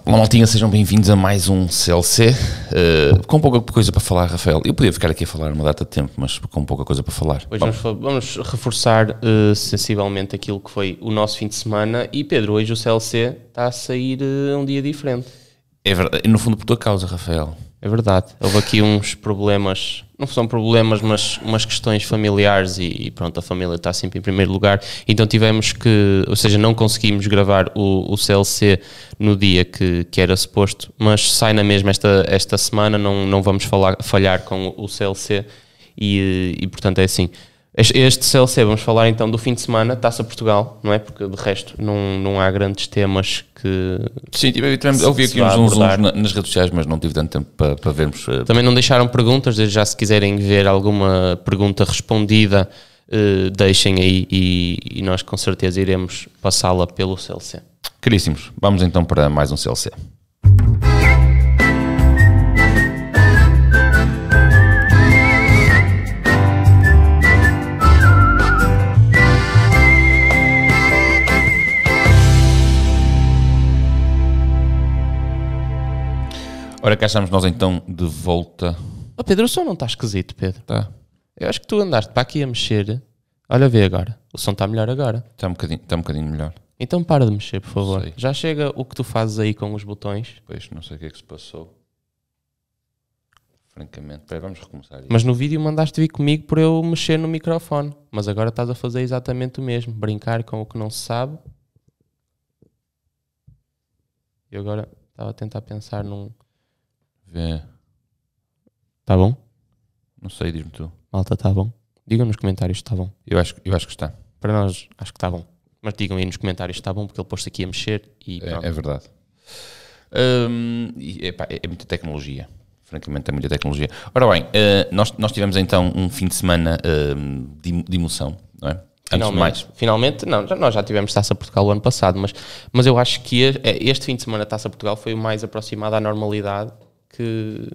Olá maltinha, sejam bem-vindos a mais um CLC, com pouca coisa para falar, Rafael. Eu podia ficar aqui a falar uma data de tempo, mas com pouca coisa para falar. Hoje vamos reforçar sensivelmente aquilo que foi o nosso fim de semana. E Pedro, hoje o CLC está a sair um dia diferente. É verdade, no fundo por tua causa, Rafael. É verdade, houve aqui uns problemas, não são problemas, mas umas questões familiares e pronto, a família está sempre em primeiro lugar, então tivemos que, ou seja, não conseguimos gravar o CLC no dia que era suposto, mas sai na mesma esta semana, não vamos falhar com o CLC e portanto é assim. Este CLC, vamos falar então do fim de semana, Taça Portugal, não é? Porque de resto não há grandes temas que... Sim, eu ouvi aqui uns nas redes sociais, mas não tive tanto tempo para vermos. Também não deixaram perguntas, desde já se quiserem ver alguma pergunta respondida, deixem aí e nós com certeza iremos passá-la pelo CLC. Caríssimos, vamos então para mais um CLC. Ora, cá estamos nós então de volta. Oh Pedro, o som não está esquisito, Pedro? Tá. Eu acho que tu andaste para aqui a mexer. Olha, vê agora. O som está melhor agora. Está um bocadinho melhor. Então para de mexer, por favor. Sei. Já chega o que tu fazes aí com os botões. Pois, não sei o que é que se passou. Francamente. Espera, vamos recomeçar isto. Mas no vídeo mandaste vir comigo por eu mexer no microfone. Mas agora estás a fazer exatamente o mesmo. Brincar com o que não se sabe. E agora estava a tentar pensar num... Vê. Está bom? Não sei, diz-me tu. Malta, está bom? Digam nos comentários se está bom. Eu acho que está. Para nós, acho que está bom. Mas digam aí nos comentários se está bom, porque ele pôs-se aqui a mexer e pronto. É verdade. É muita tecnologia. Francamente, é muita tecnologia. Ora bem, nós tivemos então um fim de semana de emoção, não é? Finalmente, não, nós já tivemos Taça Portugal o ano passado, mas eu acho que este fim de semana Taça Portugal foi o mais aproximado à normalidade que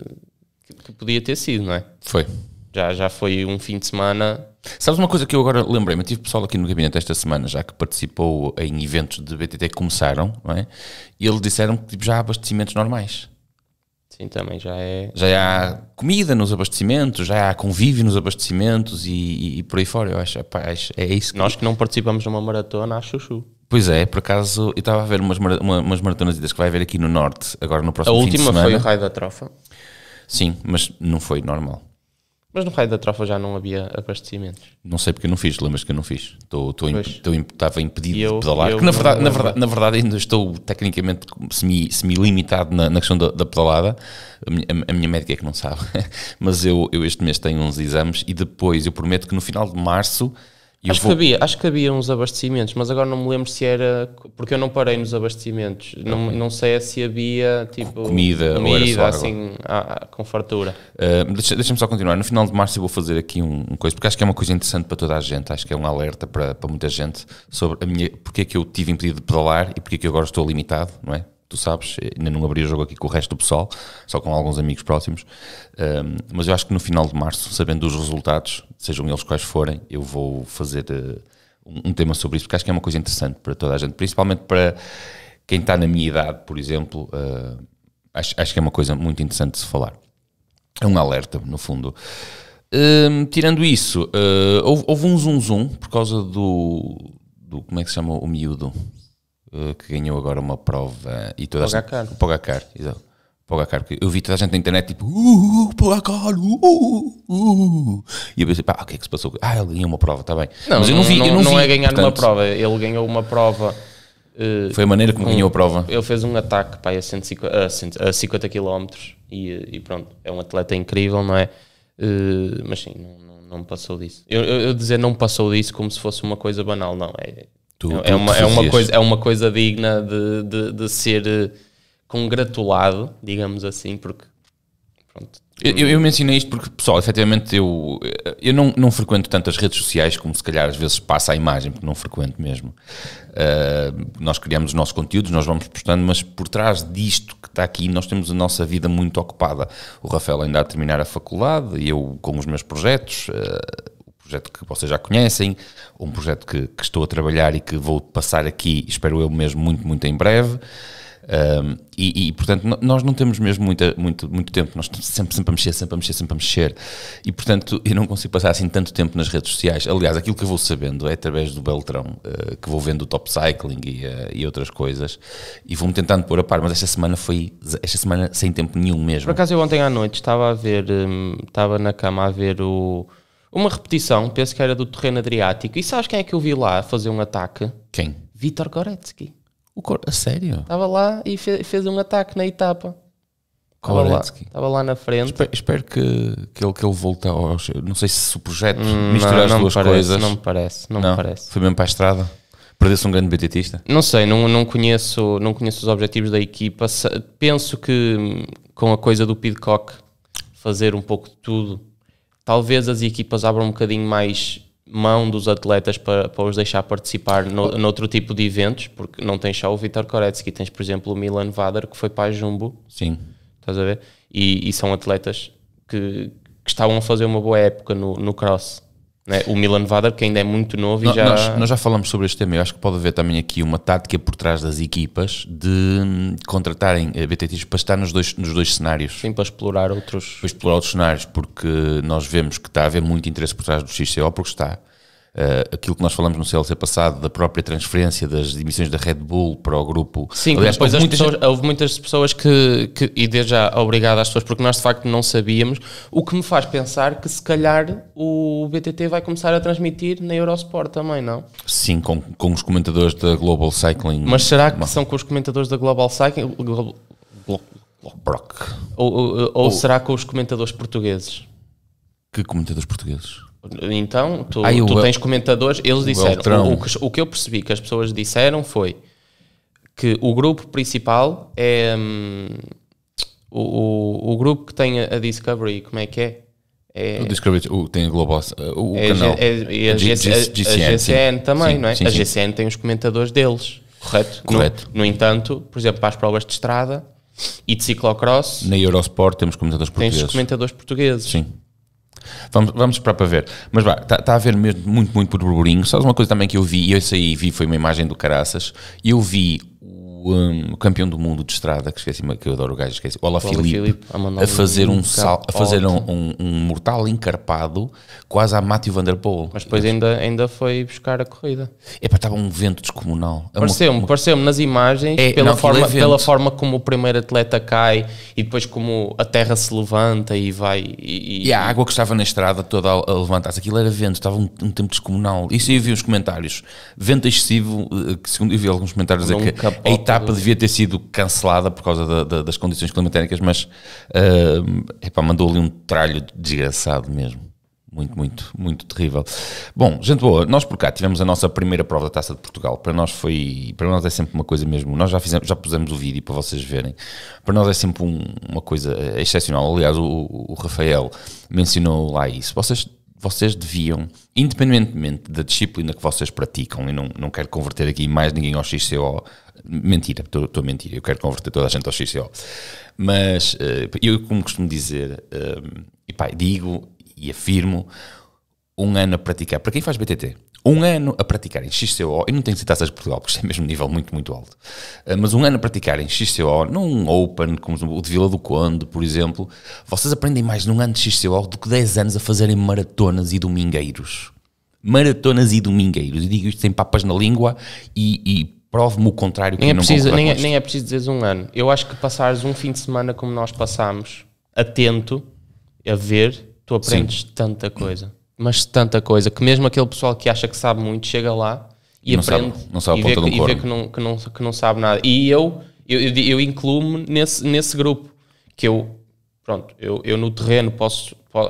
podia ter sido, não é? Foi. Já foi um fim de semana... Sabes uma coisa que eu agora lembrei-me? Eu tive pessoal aqui no gabinete esta semana, já que participou em eventos de BTT que começaram, não é? E eles disseram que já há abastecimentos normais. Sim, também já é... Já há comida nos abastecimentos, já há convívio nos abastecimentos e por aí fora. Eu acho, é isso que... Nós que não participamos numa maratona, acho chuchu. Pois é, por acaso, eu estava a ver umas maratonas que vai haver aqui no Norte, agora no próximo fim de semana. A última foi o Raio da Trofa. Sim, mas não foi normal. Mas no Raio da Trofa já não havia abastecimentos. Não sei porque eu não fiz, lembras que eu não fiz? Estava impedido de pedalar. Eu, na verdade ainda estou tecnicamente semi-limitado na questão da pedalada. A minha médica é que não sabe. Mas eu este mês tenho uns exames e depois eu prometo que no final de março... Acho que havia uns abastecimentos, mas agora não me lembro se era... Porque eu não parei nos abastecimentos. Não sei se havia tipo comida ou era só assim, com fartura. Deixa-me só continuar. No final de março eu vou fazer aqui um coisa, porque acho que é uma coisa interessante para toda a gente. Acho que é um alerta para muita gente sobre porque é que eu tive impedido de pedalar e porque é que eu agora estou limitado, não é? Tu sabes, ainda não abri o jogo aqui com o resto do pessoal, só com alguns amigos próximos, mas eu acho que no final de março, sabendo os resultados, sejam eles quais forem, eu vou fazer um tema sobre isso, porque acho que é uma coisa interessante para toda a gente, principalmente para quem está na minha idade, por exemplo, acho que é uma coisa muito interessante de se falar. É um alerta, no fundo. Tirando isso, houve um zoom por causa do como é que se chama o miúdo? Que ganhou agora uma prova e toda a gente... O Pogacar, exato. Pogacar, eu vi toda a gente na internet tipo Pogacar, e eu pensei, o que é que se passou? Ele ganhou uma prova, está bem. Não, mas eu não vi. Não é ganhar uma prova, ele ganhou uma prova. Foi a maneira como ganhou a prova. Ele fez um ataque a 50 km e pronto, é um atleta incrível, não é? Mas sim, não passou disso. Eu dizer não passou disso como se fosse uma coisa banal, não é. É uma coisa digna de ser congratulado, digamos assim, porque pronto. Eu mencionei isto porque, pessoal, efetivamente eu não frequento tanto as redes sociais como se calhar às vezes passa a imagem, porque não frequento mesmo. Nós criamos os nossos conteúdos, nós vamos postando, mas por trás disto que está aqui nós temos a nossa vida muito ocupada. O Rafael ainda a terminar a faculdade e eu com os meus projetos, projeto que vocês já conhecem, um projeto que estou a trabalhar e que vou passar aqui, espero eu mesmo, muito, muito em breve. Portanto, nós não temos mesmo muito tempo, nós estamos sempre a mexer, e portanto eu não consigo passar assim tanto tempo nas redes sociais. Aliás, aquilo que eu vou sabendo é através do Beltrão, que vou vendo o Top Cycling e outras coisas, e vou-me tentando pôr a par, mas esta semana sem tempo nenhum mesmo. Por acaso eu ontem à noite estava na cama a ver uma repetição, penso que era do Terreno Adriático, e sabes quem é que eu vi lá fazer um ataque? Quem? Vítor Goretzky. A sério? Estava lá e fez um ataque na etapa. Estava lá na frente. Espero que ele volte não sei se o projeto misturar as duas coisas. Não me parece. Foi mesmo para a estrada? Perdeu-se um grande BTTista? Não sei, não conheço os objetivos da equipa. Penso que com a coisa do Pidcock fazer um pouco de tudo, talvez as equipas abram um bocadinho mais mão dos atletas para os deixar participar noutro tipo de eventos, porque não tens só o Vítor Goretzky, tens por exemplo o Milan Vader, que foi para a Jumbo. Sim. Estás a ver? E são atletas que estavam a fazer uma boa época no cross, né? O Milan Vader, que ainda é muito novo e nós já falamos sobre este tema. Eu acho que pode haver também aqui uma tática por trás das equipas de contratarem BTTs para estar nos dois cenários. Sim, para explorar outros cenários, porque nós vemos que está a haver muito interesse por trás do XCO, porque está aquilo que nós falamos no CLC passado, da própria transferência das emissões da Red Bull para o grupo. Sim, aliás, depois houve muitas pessoas que e desde já obrigado às pessoas, porque nós de facto não sabíamos, o que me faz pensar que se calhar o BTT vai começar a transmitir na Eurosport também, não? Sim, com os comentadores da Global Cycling. Mas será que são com os comentadores da Global Cycling? Ou será com os comentadores portugueses? Que comentadores portugueses? Então, tu tens comentadores, eles disseram, o que eu percebi que as pessoas disseram foi que o grupo principal é o grupo que tem a Discovery, como é que é? O Discovery tem a Global, o canal. A GCN também, sim, não é? Sim, a GCN tem os comentadores deles, correto? No entanto, por exemplo, para as provas de estrada e de ciclocross, na Eurosport temos comentadores portugueses. Tens comentadores portugueses. Sim. Vamos esperar para ver. Mas está a haver mesmo muito por burburinho. Só uma coisa também que eu vi, e eu saí vi, foi uma imagem do Caraças, e eu vi o campeão do mundo de estrada, que eu adoro o gajo, esqueci, o Alaphilippe, a fazer um mortal encarpado quase a Mathieu Van Der Poel. Mas depois ainda foi buscar a corrida. Estava um vento descomunal. Pareceu-me nas imagens, pela forma como o primeiro atleta cai e depois como a terra se levanta e vai... E a água que estava na estrada toda a levantar-se, aquilo era vento, estava um tempo descomunal. Isso eu vi os comentários. Vento excessivo, que segundo eu vi alguns comentários dizer que a etapa devia ter sido cancelada por causa das condições climatéricas, mas mandou ali um tralho desgraçado mesmo. Muito terrível. Bom, gente boa, nós por cá tivemos a nossa primeira prova da Taça de Portugal. Para nós é sempre uma coisa mesmo. Nós já pusemos o vídeo para vocês verem. Para nós é sempre uma coisa excepcional. Aliás, o Rafael mencionou lá isso. Vocês deviam, independentemente da disciplina que vocês praticam, e não quero converter aqui mais ninguém ao XCO, mentira, estou a mentir, eu quero converter toda a gente ao XCO, mas eu, como costumo dizer, digo e afirmo, um ano a praticar, para quem faz BTT, um ano a praticar em XCO, e não tenho que citar Taças de Portugal, porque isto é mesmo um nível muito alto, mas um ano a praticar em XCO, num Open, como o de Vila do Conde, por exemplo, vocês aprendem mais num ano de XCO do que 10 anos a fazerem maratonas e domingueiros. E digo isto sem papas na língua e prove-me o contrário. Nem é preciso dizeres um ano. Eu acho que passares um fim de semana como nós passamos, atento, a ver, tu aprendes tanta coisa. Mas tanta coisa, que mesmo aquele pessoal que acha que sabe muito, chega lá e aprende e vê que não sabe nada. E eu incluo-me nesse grupo, que eu no terreno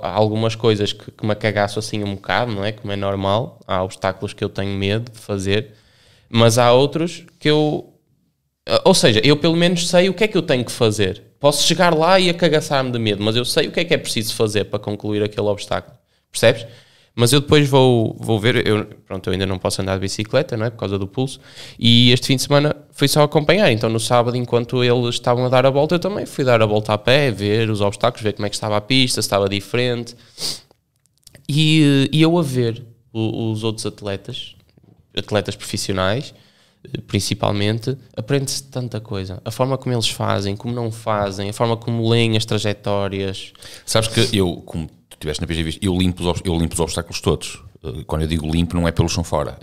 há algumas coisas que me acagaço assim um bocado, não é? Como é normal, há obstáculos que eu tenho medo de fazer, mas há outros que eu pelo menos sei o que é que eu tenho que fazer. Posso chegar lá e acagaçar-me de medo, mas eu sei o que é preciso fazer para concluir aquele obstáculo. Percebes? Mas eu depois vou ver, eu ainda não posso andar de bicicleta, não é? Por causa do pulso, e este fim de semana fui só acompanhar. Então no sábado, enquanto eles estavam a dar a volta, eu também fui dar a volta a pé, ver os obstáculos, ver como é que estava a pista, se estava diferente, e eu a ver os outros atletas profissionais, principalmente, aprende-se tanta coisa. A forma como eles fazem, como não fazem, a forma como leem as trajetórias. Sabes que eu, como tu estiveste na pista de vista, eu limpo os obstáculos todos. Quando eu digo limpo, não é pelo chão fora.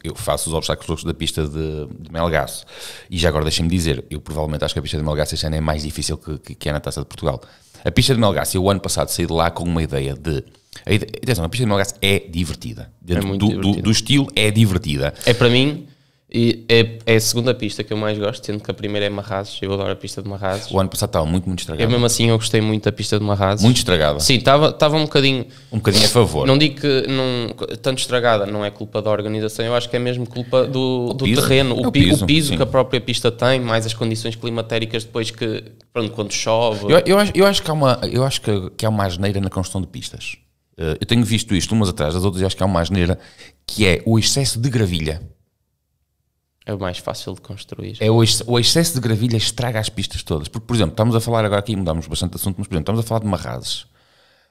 Eu faço os obstáculos todos da pista de Melgaço. E já agora deixem-me dizer, eu provavelmente acho que a pista de Melgaço este ano é mais difícil que é na Taça de Portugal. A pista de Melgaço, eu o ano passado saí de lá com uma ideia de... Atenção, a pista de Melgaço é divertida. Dentro do estilo é divertida. É para mim, é a segunda pista que eu mais gosto, sendo que a primeira é Marrazes. Eu adoro a pista de Marrazes. O ano passado estava muito estragada. Eu mesmo assim eu gostei muito da pista de Marrazes. Muito estragada. Sim, estava um bocadinho... Um bocadinho a favor. Não digo que tanto estragada, não é culpa da organização, eu acho que é mesmo culpa do terreno, o piso que a própria pista tem, mais as condições climatéricas depois que, pronto, quando chove. Eu acho que há uma asneira na construção de pistas. Eu tenho visto isto umas atrás das outras e acho que há uma asneira que é o excesso de gravilha. É o mais fácil de construir. O excesso de gravilha estraga as pistas todas. Porque, por exemplo, estamos a falar agora aqui, mudámos bastante de assunto, mas, por exemplo, estamos a falar de Marrazes.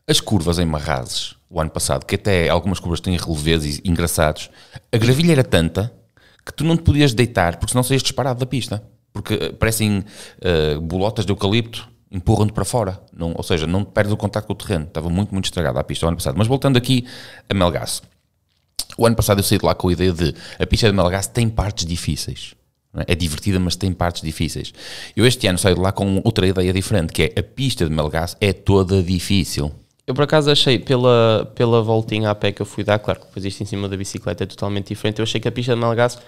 As curvas em Marrazes, o ano passado, que até algumas curvas têm releves engraçados, a gravilha era tanta que tu não te podias deitar, porque senão saías disparado da pista. Porque parecem bolotas de eucalipto, empurram-te para fora. Ou seja, não perdes o contacto com o terreno. Estava muito estragada a pista o ano passado. Mas voltando aqui a Melgaço. O ano passado eu saí de lá com a ideia de a pista de Melgaço tem partes difíceis. É divertida, mas tem partes difíceis. Eu este ano saí de lá com outra ideia diferente, que é a pista de Melgaço é toda difícil. Eu por acaso achei, pela voltinha a pé que eu fui dar, claro que depois isto em cima da bicicleta é totalmente diferente, eu achei que a pista de Melgaço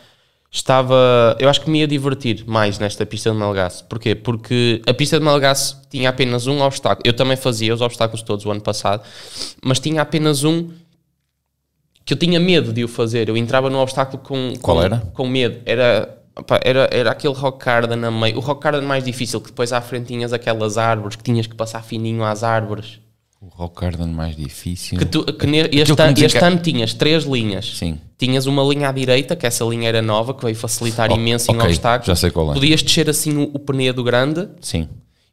eu acho que me ia divertir mais nesta pista de Melgaço. Porquê? Porque a pista de Melgaço tinha apenas um obstáculo. Eu também fazia os obstáculos todos o ano passado, mas tinha apenas um que eu tinha medo de o fazer. Eu entrava no obstáculo com medo. Era aquele rock garden a meio. O rock garden mais difícil, que depois à frente tinhas aquelas árvores, que tinhas que passar fininho às árvores. O rock garden mais difícil... Este ano tinhas 3 linhas. Sim. Tinhas uma linha à direita, que essa linha era nova, que veio facilitar imenso em obstáculos. Já sei qual é. Podias descer assim o penedo grande. Sim.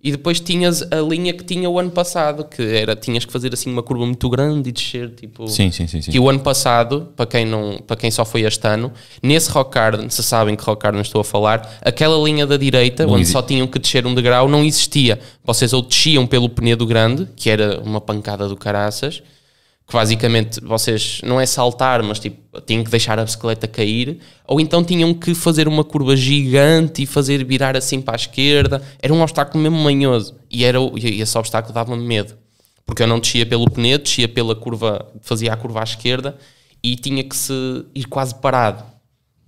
E depois tinhas a linha que tinha o ano passado, que tinhas que fazer assim uma curva muito grande e descer, tipo... Sim. Que o ano passado, para quem só foi este ano, nesse rock garden, se sabem que rock garden estou a falar, aquela linha da direita, onde só tinham que descer um degrau, não existia. Vocês ou desciam pelo penedo grande, que era uma pancada do caraças, que basicamente vocês, não é saltar, mas tipo, tinham que deixar a bicicleta cair, ou então tinham que fazer uma curva gigante e fazer virar assim para a esquerda. Era um obstáculo mesmo manhoso, e esse obstáculo dava-me medo, porque eu não descia pelo penedo, descia pela curva, fazia a curva à esquerda, e tinha que ir quase parado,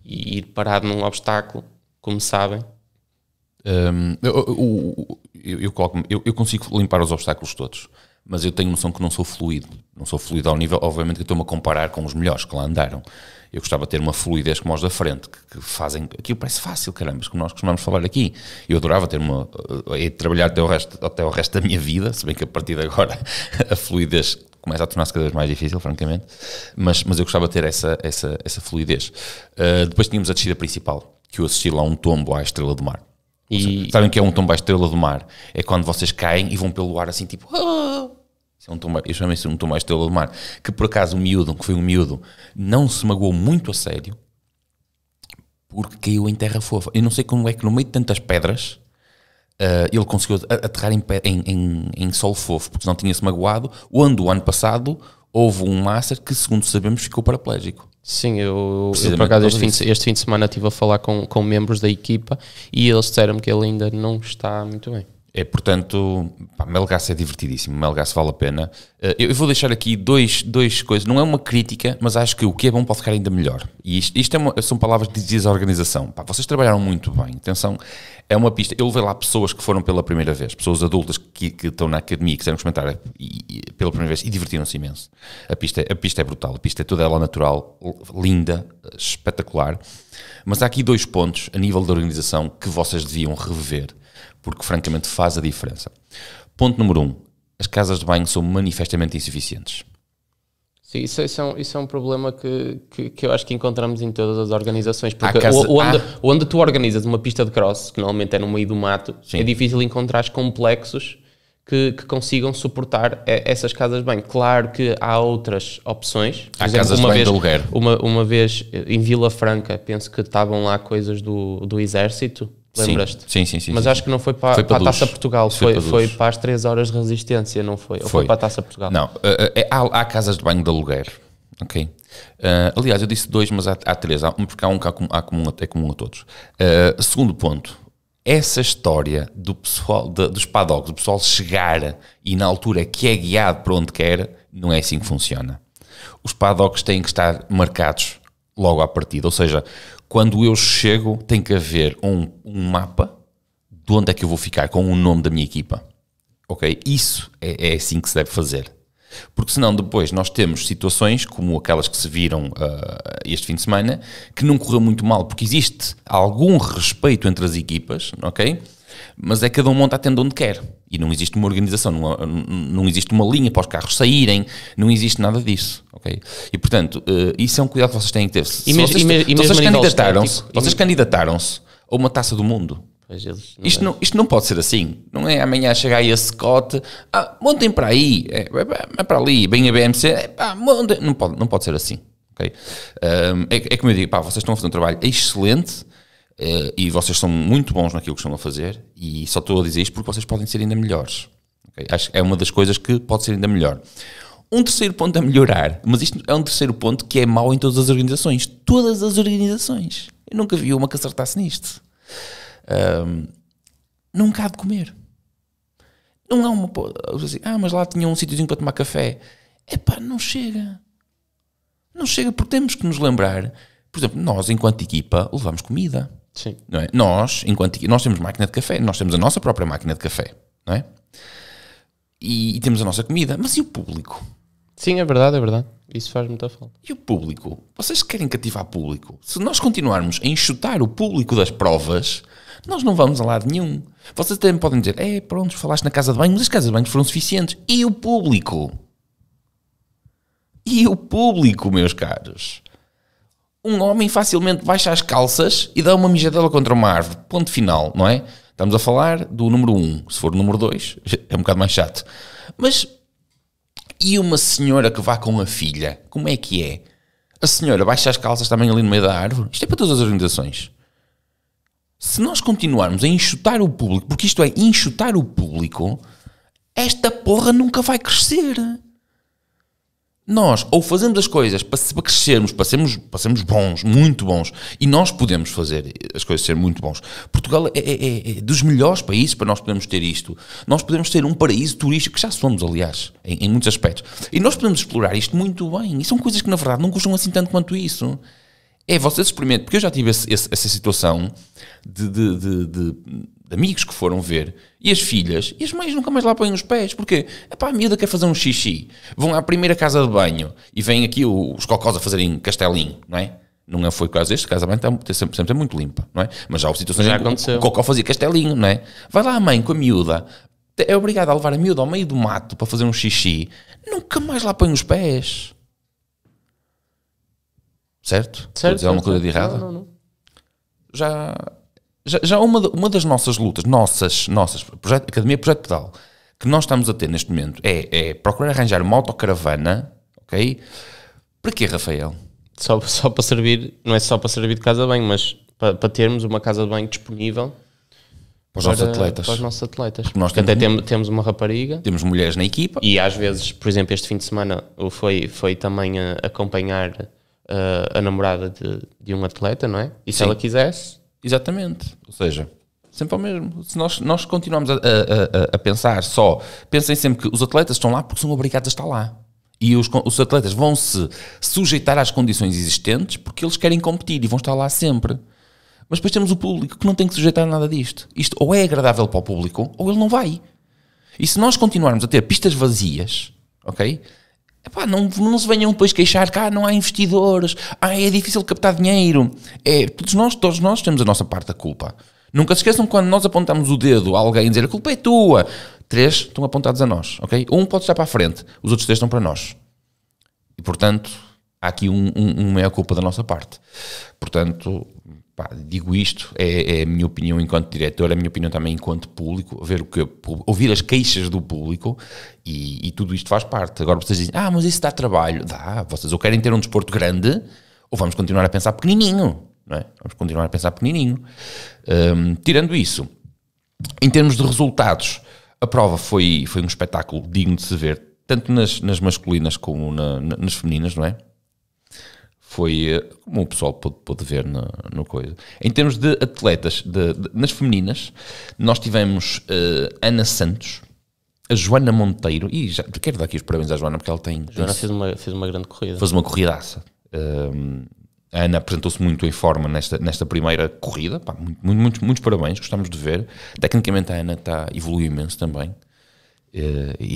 e ir parado num obstáculo, como sabem. Eu consigo limpar os obstáculos todos, mas eu tenho noção que não sou fluido. Não sou fluido ao nível, obviamente, que estou-me a comparar com os melhores que lá andaram. Eu gostava de ter uma fluidez como os da frente, que fazem... Aquilo parece fácil, caramba, como nós costumamos falar aqui. Eu adorava ter trabalhar até o resto da minha vida, se bem que a partir de agora a fluidez começa a tornar-se cada vez mais difícil, francamente. Mas eu gostava de ter essa fluidez. Depois tínhamos a descida principal, que eu assisti lá a um tombo à Estrela do Mar. Sabem o que é um tombo à Estrela do Mar? É quando vocês caem e vão pelo ar assim, tipo... Isso é um tombo, eu chamo isso um tombo à Estrela do Mar. Que por acaso que foi um miúdo, não se magoou muito a sério, porque caiu em terra fofa. Eu não sei como é que no meio de tantas pedras ele conseguiu aterrar em solo fofo, porque não tinha-se magoado, onde o ano passado houve um Master que, segundo sabemos, ficou paraplégico. Sim, eu por acaso este fim de semana estive a falar com membros da equipa e eles disseram-me que ele ainda não está muito bem. Portanto, Melgaço é divertidíssimo, Melgaço vale a pena. Eu vou deixar aqui dois coisas, não é uma crítica, mas acho que o que é bom pode ficar ainda melhor. E isto são palavras de desorganização. Vocês trabalharam muito bem, atenção, é uma pista. Eu levei lá pessoas que foram pela primeira vez, pessoas adultas que estão na academia e quiseram experimentar pela primeira vez e divertiram-se imenso. A pista é brutal, a pista é toda ela natural, linda, espetacular. Mas há aqui 2 pontos a nível da organização que vocês deviam rever, porque francamente faz a diferença. Ponto número 1, as casas de banho são manifestamente insuficientes. Sim, isso é um problema que eu acho que encontramos em todas as organizações, porque onde tu organizas uma pista de cross, que normalmente é no meio do mato, sim, é difícil encontrar complexos que consigam suportar essas casas de banho. Claro que há outras opções. Há casas de banho de aluguer. Uma vez em Vila Franca, penso que estavam lá coisas do Exército. Lembras-te? Sim. Mas acho que não foi para a Taça Portugal, foi para as 3 horas de resistência, não foi? Ou foi para a Taça Portugal? Não, há casas de banho de aluguer, ok? Aliás, eu disse 2, mas há 3, porque há um que é comum a todos. Segundo ponto, essa história do pessoal, dos paddocks, do pessoal chegar e na altura que é guiado para onde quer, não é assim que funciona. Os paddocks têm que estar marcados logo à partida, ou seja, quando eu chego tem que haver um mapa de onde é que eu vou ficar, com o nome da minha equipa, ok? Isso é assim que se deve fazer, porque senão depois nós temos situações como aquelas que se viram este fim de semana, que não correu muito mal, porque existe algum respeito entre as equipas, ok? Mas é cada um monta a tenda onde quer, e não existe uma organização, não existe uma linha para os carros saírem, não existe nada disso, ok? E portanto, isso é um cuidado que vocês têm que ter. Vocês candidataram-se a uma taça do mundo. Isto não pode ser assim. Não é amanhã chegar aí a Scott, montem para aí, é para ali, bem a BMC, montem. Não pode ser assim, ok? É como eu digo, vocês estão a fazer um trabalho excelente, e vocês são muito bons naquilo que estão a fazer, e só estou a dizer isto porque vocês podem ser ainda melhores, okay? Acho que é uma das coisas que pode ser ainda melhor. Um terceiro ponto a melhorar, mas isto é um terceiro ponto que é mau em todas as organizações. Todas as organizações. Eu nunca vi uma que acertasse nisto. Nunca há de comer. Não há uma... Assim, mas lá tinha um sítiozinho para tomar café. Não chega. Não chega, porque temos que nos lembrar. Por exemplo, nós, enquanto equipa, levamos comida. Sim. Não é? Nós temos máquina de café, nós temos a nossa própria máquina de café, não é? E temos a nossa comida. Mas e o público? Sim, é verdade. Isso faz muita falta. E o público? Vocês querem cativar público? Se nós continuarmos a enxutar o público das provas, nós não vamos a lado nenhum. Vocês também podem dizer, pronto, falaste na casa de banho, mas as casas de banho foram suficientes. E o público? E o público, meus caros? Um homem facilmente baixa as calças e dá uma mijadela contra uma árvore. Ponto final, não é? Estamos a falar do número 1. Se for o número 2, é um bocado mais chato. Mas, e uma senhora que vá com a filha? Como é que é? A senhora baixa as calças também ali no meio da árvore? Isto é para todas as organizações. Se nós continuarmos a enxutar o público, porque isto é enxutar o público, esta porra nunca vai crescer. Nós ou fazemos as coisas para crescermos, para sermos bons, muito bons, e nós podemos fazer as coisas ser muito bons. Portugal é dos melhores países para nós podermos ter isto. Nós podemos ter um paraíso turístico, que já somos, aliás, em muitos aspectos. E nós podemos explorar isto muito bem. E são coisas que, na verdade, não custam assim tanto quanto isso. Vocês experimentem, porque eu já tive essa situação de amigos que foram ver, e as filhas, e as mães nunca mais lá põem os pés, porque a miúda quer fazer um xixi, vão à primeira casa de banho, e vêm aqui os cocós a fazerem castelinho, não é? Não foi o caso deste, a casa de banho sempre é muito limpa, não é? Mas já houve situações em que o cocó fazia castelinho, não é? Vai lá a mãe com a miúda, é obrigada a levar a miúda ao meio do mato para fazer um xixi, nunca mais lá põe os pés. Certo? Estou a dizer alguma coisa de errada? Não. Já uma das nossas lutas, nossas Academia Projeto Pedal, que nós estamos a ter neste momento é procurar arranjar uma autocaravana, ok? Para quê, Rafael? Só para servir, não é só para servir de casa de banho, mas para termos uma casa de banho disponível para os nossos atletas. Para os nossos atletas. Porque nós temos uma rapariga. Temos mulheres na equipa. E às vezes, por exemplo, este fim de semana foi também acompanhar a namorada de um atleta, não é? E se ela quisesse... Exatamente. Ou seja, sempre ao mesmo. Se nós continuamos a pensar pensem sempre que os atletas estão lá porque são obrigados a estar lá. E os atletas vão se sujeitar às condições existentes porque eles querem competir e vão estar lá sempre. Mas depois temos o público que não tem que sujeitar a nada disto. Isto ou é agradável para o público ou ele não vai. E se nós continuarmos a ter pistas vazias, ok? Não se venham depois queixar que não há investidores, é difícil captar dinheiro. Todos nós temos a nossa parte da culpa. Nunca se esqueçam quando nós apontamos o dedo a alguém e dizer a culpa é tua. 3 estão apontados a nós, ok? Um pode estar para a frente, os outros 3 estão para nós. E portanto, há aqui uma meia culpa da nossa parte. Portanto, pá, digo isto, é a minha opinião enquanto diretor, é a minha opinião também enquanto público, ouvir as queixas do público e tudo isto faz parte. Agora vocês dizem, mas isso dá trabalho. Dá, vocês ou querem ter um desporto grande ou vamos continuar a pensar pequenininho, não é? Vamos continuar a pensar pequenininho. Tirando isso, em termos de resultados, a prova foi um espetáculo digno de se ver, tanto nas masculinas como nas femininas, não é? Foi como o pessoal pôde ver no coisa. Em termos de atletas, nas femininas, nós tivemos Ana Santos, a Joana Monteiro, e já quero dar aqui os parabéns à Joana, porque ela tem... A Joana fez uma grande corrida. Fez uma corridaça. A Ana apresentou-se muito em forma nesta primeira corrida, pá, muitos parabéns, gostamos de ver. Tecnicamente a Ana evoluiu imenso também.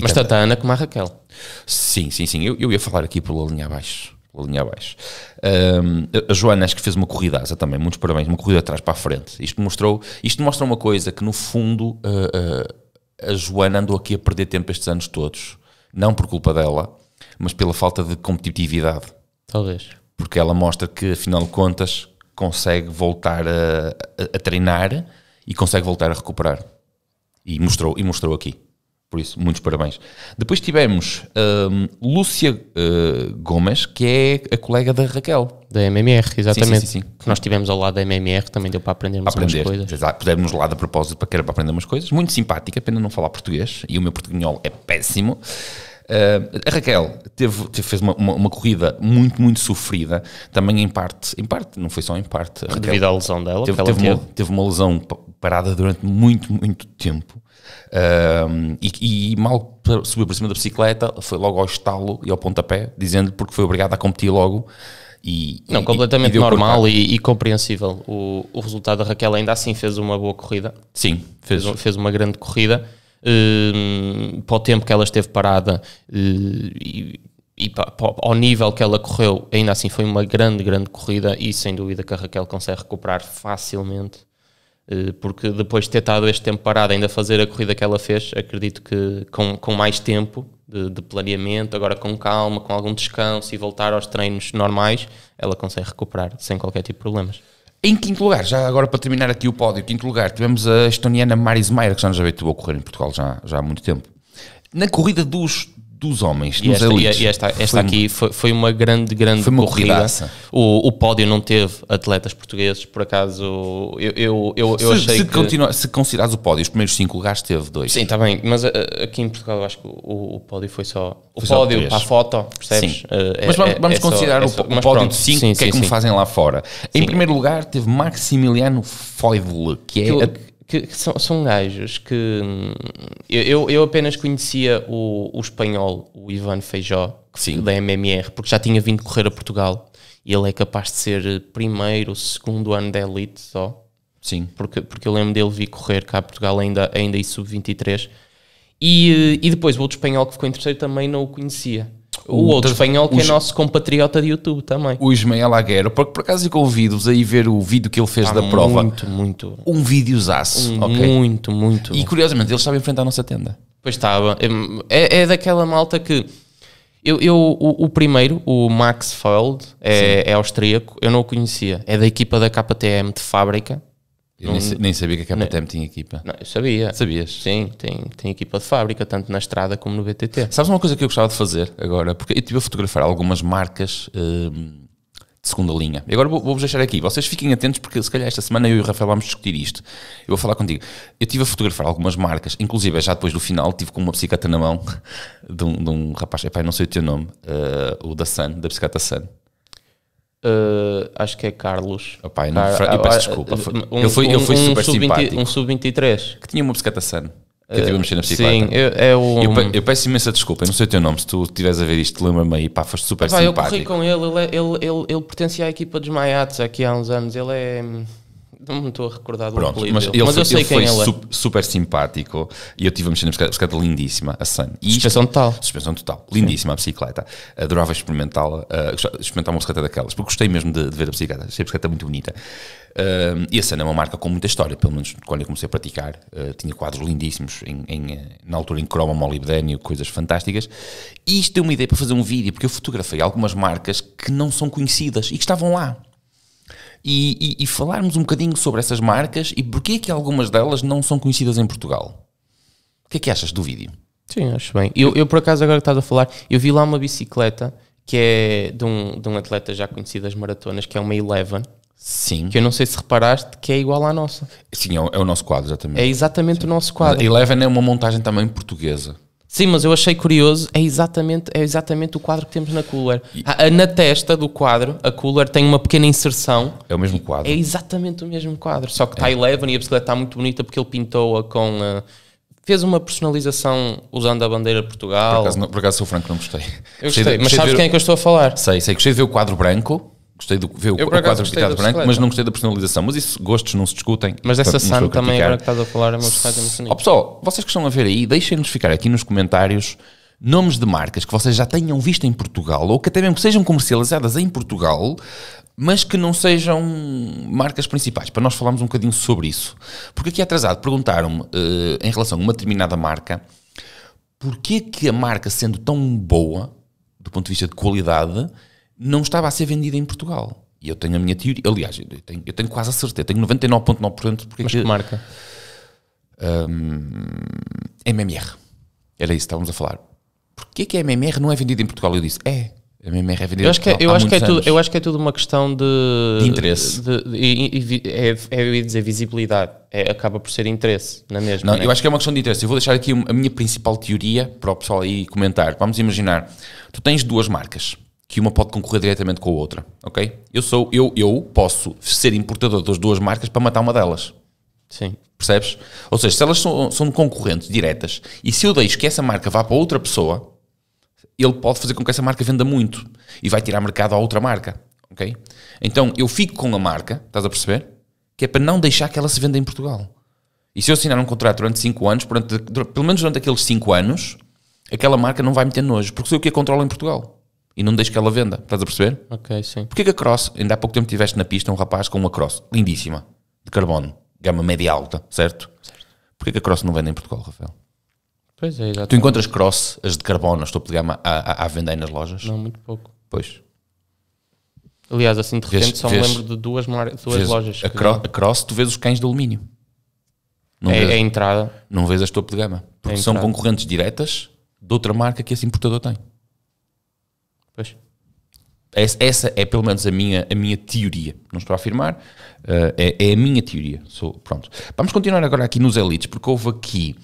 Mas tanto a Ana como a Raquel. Sim, eu ia falar aqui pela linha abaixo. A Joana acho que fez uma corridaça também, muitos parabéns, uma corrida de trás para a frente. Isto mostra uma coisa, que no fundo a Joana andou aqui a perder tempo estes anos todos, não por culpa dela, mas pela falta de competitividade. Talvez. Porque ela mostra que, afinal de contas, consegue voltar a treinar e consegue voltar a recuperar. E mostrou aqui. Por isso, muitos parabéns. Depois tivemos Lúcia Gomes, que é a colega da Raquel. Da MMR, exatamente. Sim. Que nós estivemos ao lado da MMR, também deu para aprendermos umas coisas. Exato, pusemos lá de propósito para aprender umas coisas. Muito simpática, pena não falar português. E o meu portuguinhol é péssimo. A Raquel fez uma corrida muito sofrida. Também em parte, não foi só em parte. Devido à lesão dela. Teve uma lesão parada durante muito tempo. E mal subiu para cima da bicicleta, foi logo ao estalo e ao pontapé, dizendo-lhe porque foi obrigado a competir logo. Completamente normal e compreensível. O resultado da Raquel ainda assim fez uma boa corrida. Sim, fez uma grande corrida. Para o tempo que ela esteve parada e ao nível que ela correu, ainda assim foi uma grande corrida e sem dúvida que a Raquel consegue recuperar facilmente. Porque depois de ter estado este tempo parado ainda fazer a corrida que ela fez, acredito que com mais tempo de planeamento, agora com calma, com algum descanso e voltar aos treinos normais, ela consegue recuperar sem qualquer tipo de problemas. Em quinto lugar, já agora para terminar aqui o pódio, quinto lugar, tivemos a estoniana Maris Meyer, que já nos habituou a correr em Portugal já há muito tempo. Na corrida dos homens, dos elites. E esta aqui foi uma grande foi uma corrida. O pódio não teve atletas portugueses, por acaso eu achei que... Se considerares o pódio, os primeiros 5 lugares teve 2. Sim, está bem, mas aqui em Portugal eu acho que o pódio foi só... O pódio para a foto, percebes? Mas vamos considerar o pódio de 5, que é como fazem lá fora. Em primeiro lugar teve Maximiliano Feudle, que é... Que são gajos que eu apenas conhecia o espanhol, o Ivan Feijó, da MMR, porque já tinha vindo correr a Portugal e ele é capaz de ser primeiro, segundo ano da elite só. Sim. Porque eu lembro dele vir correr cá a Portugal ainda em sub-23 e depois o outro espanhol que ficou em terceiro também não o conhecia. O outro espanhol que é nosso compatriota de YouTube também. O Ismael Aguero, porque por acaso eu convido-vos a ir ver o vídeo que ele fez da prova. Muito. Um videozaço. Muito. E curiosamente ele estava em frente à nossa tenda. Pois estava. É daquela malta que... O primeiro, o Max Feld, é austríaco, eu não o conhecia. É da equipa da KTM de fábrica. Eu nem sabia que a KTM tinha equipa. Não, eu sabia. Sabias? Sim, tem equipa de fábrica, tanto na estrada como no VTT. Sabes uma coisa que eu gostava de fazer agora? Porque eu estive a fotografar algumas marcas de segunda linha. E agora vou-vos deixar aqui. Vocês fiquem atentos porque se calhar esta semana eu e o Rafael vamos discutir isto. Eu vou falar contigo. Eu estive a fotografar algumas marcas, inclusive já depois do final estive com uma bicicleta na mão de um rapaz, não sei o teu nome, o da Sun, da bicicleta Sun. Acho que é Carlos. Opa, eu peço desculpa. Ele foi super simpático. Um sub-23 que tinha uma bicicleta Sun. Que eu estive a mexer na bicicleta. Sim, eu peço imensa desculpa. Eu não sei o teu nome. Se tu estiveres a ver isto, lembra-me aí. Pá, foste super simpático. Eu corri com ele pertencia à equipa dos Maiates aqui há uns anos. Ele é... Não me estou a recordar do apelido dele, mas eu sei quem ele é. Super simpático e eu estive a mexer na bicicleta lindíssima, a Sun. Suspensão total, lindíssima a bicicleta. Adorava experimentá-la, experimentar uma bicicleta daquelas, porque gostei mesmo de ver a bicicleta. Achei a bicicleta muito bonita. E a Sun é uma marca com muita história, pelo menos quando eu comecei a praticar. Tinha quadros lindíssimos, na altura em cromo, molibdênio, coisas fantásticas. E isto deu uma ideia para fazer um vídeo, porque eu fotografei algumas marcas que não são conhecidas e que estavam lá. e falarmos um bocadinho sobre essas marcas e porque é que algumas delas não são conhecidas em Portugal. O que é que achas do vídeo? Sim, acho bem. Eu por acaso, agora que estás a falar, eu vi lá uma bicicleta que é de um atleta já conhecido das maratonas, que é uma Eleven. Sim. Que eu não sei se reparaste que é igual à nossa. Sim, é o nosso quadro, exatamente. É exatamente o nosso quadro. A Eleven é uma montagem também portuguesa. Sim, mas eu achei curioso, é exatamente o quadro que temos na Cooler. Na testa do quadro, a Cooler tem uma pequena inserção. É o mesmo quadro. É exatamente o mesmo quadro, só que está Eleven e a bicicleta está muito bonita porque ele pintou-a com... fez uma personalização usando a bandeira de Portugal. Por acaso sou franco, não gostei. Eu gostei, mas sabes quem é que eu estou a falar? Sei, gostei de ver o quadro branco. Gostei de ver o quadro pintado branco, mas não gostei da personalização. Mas isso, gostos não se discutem. Mas essa Sun também, agora que estás a falar, é uma bicicleta muito bonita. Pessoal, vocês que estão a ver aí, deixem-nos ficar aqui nos comentários nomes de marcas que vocês já tenham visto em Portugal ou que até mesmo que sejam comercializadas em Portugal, mas que não sejam marcas principais, para nós falarmos um bocadinho sobre isso. Porque aqui atrasado perguntaram-me, em relação a uma determinada marca, porquê que a marca, sendo tão boa, do ponto de vista de qualidade, não estava a ser vendida em Portugal. E eu tenho a minha teoria. Aliás, eu tenho quase a certeza. Tenho 99,9%. Mas que marca? MMR. Era isso que estávamos a falar. Porquê que a MMR não é vendida em Portugal? Eu disse, a MMR é vendida em Portugal eu acho que é tudo uma questão de interesse. Eu ia dizer visibilidade. Acaba por ser interesse, não é mesmo? Não, eu acho que é uma questão de interesse. Eu vou deixar aqui a minha principal teoria para o pessoal aí comentar. Vamos imaginar. Tu tens duas marcas, que uma pode concorrer diretamente com a outra, ok? Eu posso ser importador das duas marcas para matar uma delas. Sim. Percebes? Ou seja, se elas são concorrentes diretas e se eu deixo que essa marca vá para outra pessoa, ele pode fazer com que essa marca venda muito e vai tirar mercado à outra marca, ok? Então eu fico com a marca, estás a perceber? Que é para não deixar que ela se venda em Portugal. E se eu assinar um contrato durante 5 anos, pelo menos durante aqueles 5 anos, aquela marca não vai meter nojo, porque sou eu que a controlo em Portugal. E não deixo que ela venda, estás a perceber? Ok, sim. Porquê que a Cross, ainda há pouco tempo tiveste na pista um rapaz com uma Cross lindíssima, de carbono, gama média alta, certo? Porquê que a Cross não vende em Portugal, Rafael? Pois é, exatamente. Tu encontras Cross, as de carbono, as topo de gama, à venda aí nas lojas? Não, muito pouco. Pois. Aliás, assim de repente só me lembro de duas lojas. A Cross, tu vês os cães de alumínio. Não é vês, a entrada. Não vês as topo de gama. Porque são concorrentes diretas de outra marca que esse importador tem. Pois. Essa é pelo menos a minha teoria. Não estou a afirmar, é a minha teoria. Pronto. Vamos continuar agora aqui nos elites, porque houve aqui,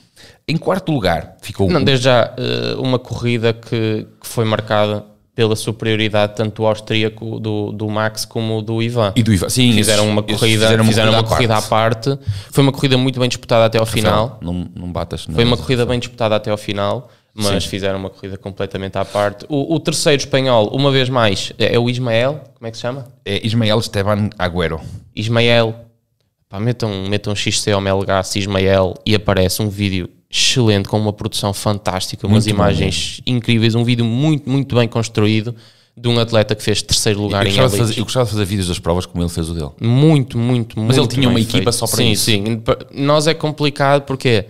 em quarto lugar, ficou... Não, desde já, uma corrida que foi marcada pela superioridade tanto do austríaco, do Max, como do Ivan. E do Ivan, sim. Fizeram uma corrida à parte. Foi uma corrida muito bem disputada até ao final. Não batas. Foi uma corrida bem disputada até ao final. Mas fizeram uma corrida completamente à parte. O terceiro espanhol, uma vez mais, é o Ismael. Como é que se chama? É Ismael Esteban Agüero. Ismael. Pá, metam XC ao Melgaço Ismael e aparece um vídeo excelente, com uma produção fantástica, umas imagens incríveis, um vídeo muito, muito bem construído de um atleta que fez terceiro lugar em elites. Eu gostava de fazer vídeos das provas como ele fez o dele. Muito, muito, muito. Mas ele tinha uma equipa feito. só para isso. Sim, nós é complicado porque...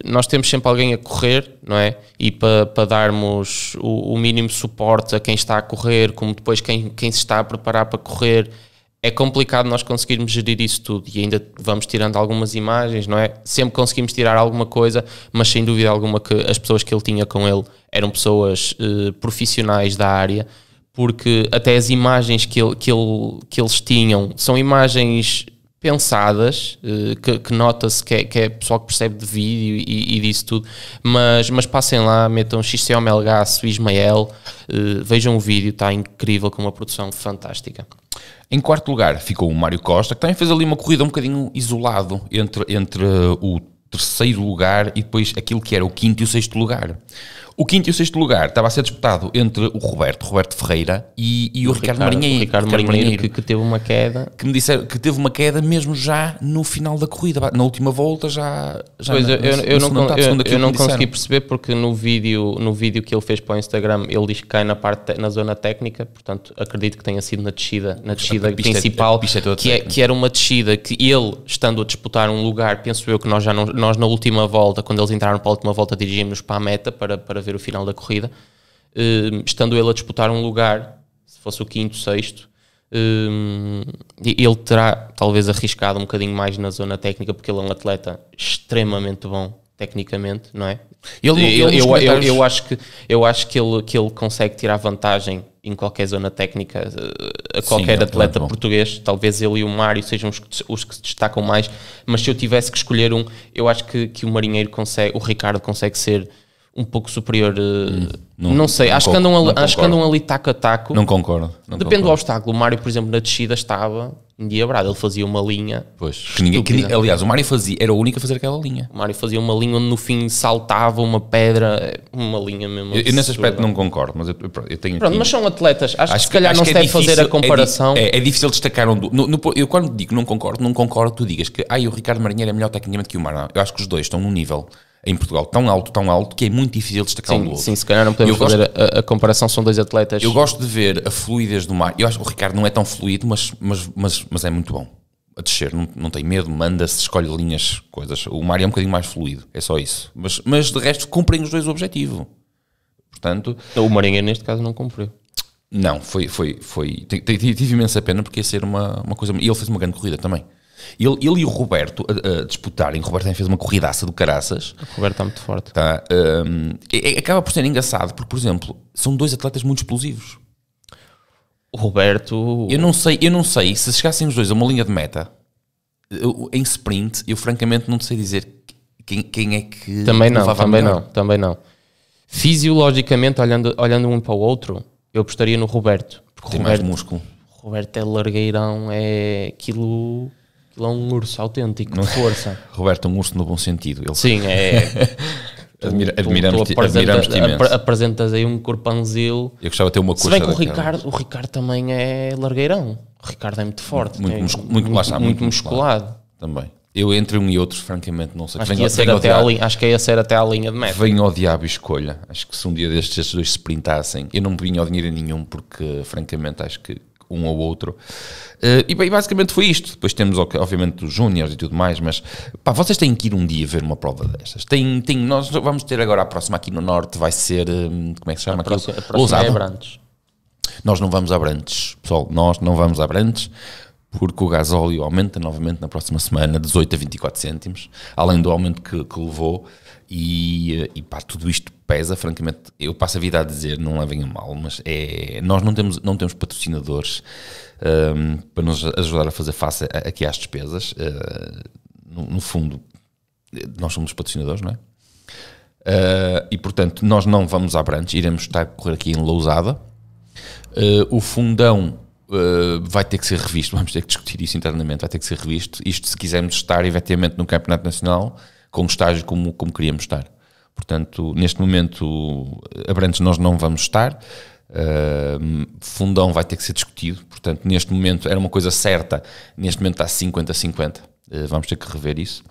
nós temos sempre alguém a correr, não é? E para darmos o mínimo suporte a quem está a correr, como depois quem se está a preparar para correr, é complicado nós conseguirmos gerir isso tudo e ainda vamos tirando algumas imagens, não é? Sempre conseguimos tirar alguma coisa, mas sem dúvida alguma que as pessoas que ele tinha com ele eram pessoas profissionais da área, porque até as imagens que eles tinham são imagens pensadas, que nota-se que é pessoal que percebe de vídeo e disso tudo, mas passem lá, metam XC ao Melgaço, Ismael, vejam o vídeo, está incrível, com uma produção fantástica. Em quarto lugar ficou o Mário Costa, que também fez ali uma corrida um bocadinho isolado entre o terceiro lugar e depois aquilo que era o quinto e o sexto lugar. O quinto e o sexto lugar estava a ser disputado entre o Roberto Ferreira e o Ricardo Marinheiro. O Ricardo Marinheiro que teve uma queda. Que me disseram que teve uma queda mesmo já no final da corrida, na última volta Pois, eu não consegui perceber, porque no vídeo que ele fez para o Instagram ele diz que cai na zona técnica, portanto acredito que tenha sido na descida principal, que era uma descida que ele, estando a disputar um lugar, penso eu que nós na última volta, quando eles entraram para a última volta, dirigimos-nos para a meta para ver o final da corrida, estando ele a disputar um lugar, se fosse o quinto, sexto, Ele terá talvez arriscado um bocadinho mais na zona técnica, porque ele é um atleta extremamente bom tecnicamente, não é? Eu acho que ele consegue tirar vantagem em qualquer zona técnica a qualquer atleta português. Talvez ele e o Mário sejam os que se destacam mais, mas se eu tivesse que escolher um, eu acho que o Marinheiro consegue, o Ricardo consegue ser um pouco superior. Não sei, acho que andam ali taco a taco. Não concordo. Depende do obstáculo. O Mário, por exemplo, na descida estava endiabrado, ele fazia uma linha. Pois, aliás, o Mário era o único a fazer aquela linha. O Mário fazia uma linha onde no fim saltava uma pedra, uma linha mesmo. Eu nesse aspecto não concordo, mas eu tenho aqui... Mas são atletas, acho que se calhar não se deve fazer a comparação. É difícil destacar eu quando digo não concordo, tu digas que o Ricardo Marinheiro é melhor tecnicamente que o Mário. Eu acho que os dois estão num nível em Portugal tão alto, que é muito difícil destacar um do outro. Sim, se calhar não podemos fazer a comparação, são dois atletas. Eu gosto de ver a fluidez do Mário. Eu acho que o Ricardo não é tão fluido, mas é muito bom. A descer, não tem medo, manda-se, escolhe linhas, coisas. O Mário é um bocadinho mais fluido, é só isso. Mas de resto cumprem os dois o objetivo. Portanto... O Marinheiro neste caso não cumpriu. Não, tive imensa pena porque ia ser uma coisa... E ele fez uma grande corrida também. Ele e o Roberto a disputarem. O Roberto também fez uma corridaça do caraças. O Roberto está muito forte. Acaba por ser engraçado porque, por exemplo, são dois atletas muito explosivos. O Roberto... Eu não sei se chegassem os dois a uma linha de meta em sprint, eu francamente não sei dizer quem é que... Também não. Fisiologicamente, olhando um para o outro, eu apostaria no Roberto. Porque tem mais músculo. O Roberto é largueirão, é aquilo... Ele é um urso autêntico, de força. Roberto é um urso no bom sentido. Sim, é... Admiramos-te imenso. Apresentas aí um corpanzil. Eu gostava de ter uma coxa. Se bem que o Ricardo também é largueirão. O Ricardo é muito forte. Muito musculado. Também. Eu entre um e outro, francamente, não sei. Acho que ia ser até à linha de meta. Venho ao diabo e escolha. Acho que se um dia estes dois se sprintassem, eu não vinha ao dinheiro nenhum, porque francamente acho que um ou outro. E basicamente foi isto. Depois temos, obviamente, os júniores e tudo mais, mas vocês têm que ir um dia ver uma prova destas. Nós vamos ter agora a próxima aqui no Norte, vai ser, como é que se chama? A próxima é Abrantes. Nós não vamos a Abrantes, pessoal, nós não vamos a Abrantes, porque o gasóleo aumenta novamente na próxima semana, 18 a 24 cêntimos, além do aumento que levou, e tudo isto pesa, francamente. Eu passo a vida a dizer, não levem a mal, mas nós não temos patrocinadores para nos ajudar a fazer face aqui às despesas. No fundo, nós somos patrocinadores, não é? E portanto, nós não vamos a Abrantes, iremos estar a correr aqui em Lousada. O fundão vai ter que ser revisto, vamos ter que discutir isso internamente, vai ter que ser revisto, isto se quisermos estar efetivamente no Campeonato Nacional com estágio como queríamos estar. Portanto, neste momento Abrantes nós não vamos estar, fundão vai ter que ser discutido, portanto neste momento era uma coisa certa, neste momento está 50-50, vamos ter que rever isso.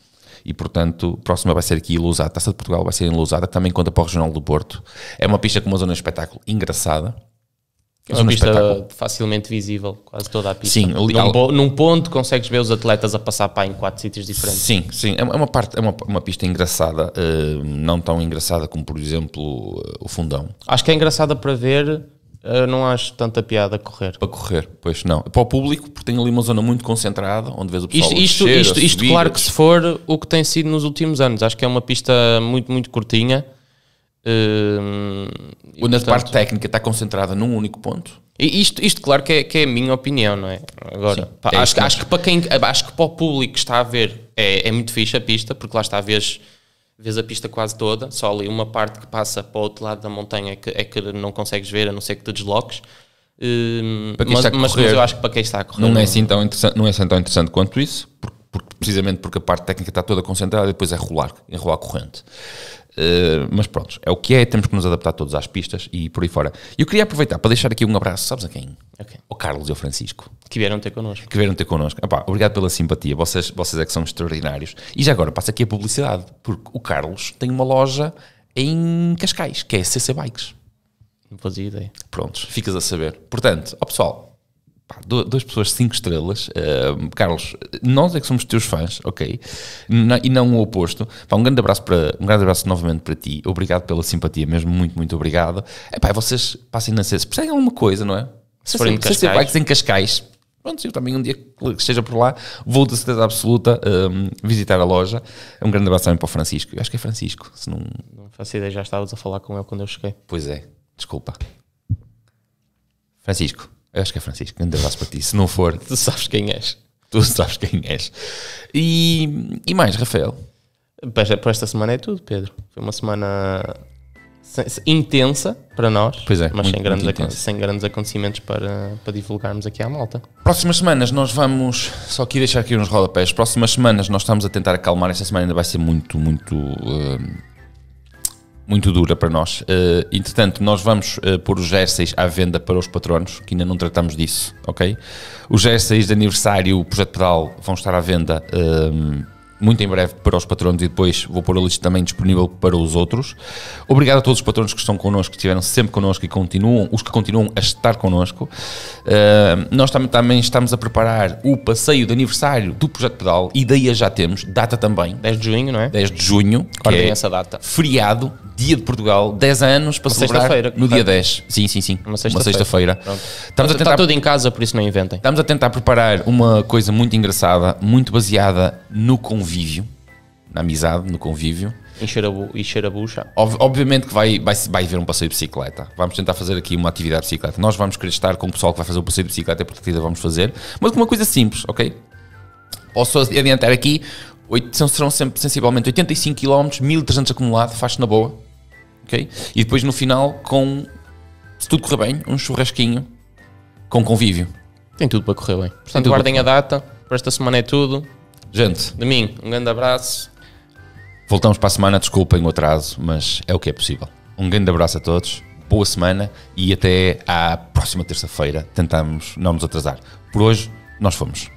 E portanto, a próxima vai ser aqui em Lousada, a Taça de Portugal vai ser em Lousada, que também conta para o Regional do Porto. É uma pista com uma zona de espetáculo engraçada. É uma pista facilmente visível, quase toda a pista. Sim, num ponto consegues ver os atletas a passar em 4 sítios diferentes. Sim, é uma pista engraçada, não tão engraçada como, por exemplo, o fundão. Acho que é engraçada para ver, não acho tanta piada a correr. Para correr, pois não. Para o público, porque tem ali uma zona muito concentrada, onde vês o pessoal isto claro que se for o que tem sido nos últimos anos. Acho que é uma pista muito, muito curtinha. Onde a parte técnica está concentrada num único ponto. Isto claro que é a minha opinião, não é? Agora, sim, acho que para o público que está a ver é muito fixe a pista, porque lá está, vês a pista quase toda, só ali uma parte que passa para o outro lado da montanha é que não consegues ver, a não ser que te desloques. Mas eu acho que para quem está a correr não é assim tão interessante quanto isso, precisamente porque a parte técnica está toda concentrada e depois é enrolar a corrente. Mas pronto, é o que é, temos que nos adaptar todos às pistas e por aí fora. Eu queria aproveitar para deixar aqui um abraço, sabes a quem? Okay. Ao Carlos e ao Francisco. Que vieram ter connosco. Obrigado pela simpatia, vocês é que são extraordinários. E já agora, passa aqui a publicidade, porque o Carlos tem uma loja em Cascais, que é a CC Bikes. Não fazia ideia. Prontos, ficas a saber. Portanto, pessoal, 2 pessoas 5 estrelas. Carlos, nós é que somos teus fãs, ok? E não o oposto. Um grande abraço novamente para ti. Obrigado pela simpatia, mesmo muito, muito obrigado. Vocês passem na CC, percebem alguma coisa, não é? Se forem de Cascais. Bikes em Cascais, pronto, eu também um dia que esteja por lá, vou de certeza absoluta visitar a loja. Um grande abraço também para o Francisco. Eu acho que é Francisco, se não... Não faço ideia, já estavas a falar com ele quando eu cheguei. Pois é, desculpa. Francisco, eu acho que é Francisco. Grande abraço para ti. Se não for, Tu sabes quem és. tu sabes quem és. E mais, Rafael? Para esta semana é tudo, Pedro. Foi uma semana intensa para nós, Pois é, mas muito, sem, grandes muito intensa. sem grandes acontecimentos para divulgarmos aqui à malta. Próximas semanas nós vamos, só aqui deixar aqui uns rodapés, próximas semanas nós estamos a tentar acalmar, esta semana ainda vai ser muito dura para nós. Entretanto, nós vamos pôr os jerseys à venda para os patronos, que ainda não tratamos disso, ok? Os jerseys de aniversário, o Projeto Pedal, vão estar à venda muito em breve para os patronos e depois vou pôr a lista também disponível para os outros. Obrigado a todos os patronos que estão connosco, que estiveram sempre connosco e continuam, os que continuam a estar connosco. Nós também estamos a preparar o passeio de aniversário do Projeto Pedal e daí já temos, data também. 10 de junho, não é? 10 de junho, que Guardem é essa data. feriado, dia de Portugal, 10 anos para Uma celebrar sexta-feira, no dia correto? 10. Sim. Uma sexta-feira. Pronto. Estamos a Está tentar... tudo em casa, por isso não inventem. Estamos a tentar preparar uma coisa muito engraçada, muito baseada no convívio, na amizade, no convívio. Encher a bucha. Obviamente que vai haver um passeio de bicicleta. Vamos tentar fazer aqui uma atividade de bicicleta. Nós vamos querer estar com o pessoal que vai fazer o passeio de bicicleta, porque ainda vamos fazer, mas com uma coisa simples, ok? Posso adiantar aqui, serão sempre sensivelmente 85 km, 1300 acumulado, faz-se na boa, ok? E depois no final, se tudo correr bem, um churrasquinho com convívio. Tem tudo para correr bem. Portanto, tudo guardem para a data. Para esta semana é tudo. Gente, De mim, um grande abraço. voltamos para a semana, desculpem o atraso, mas é o que é possível. Um grande abraço a todos, boa semana e até à próxima terça-feira. Tentamos não nos atrasar. Por hoje, nós fomos.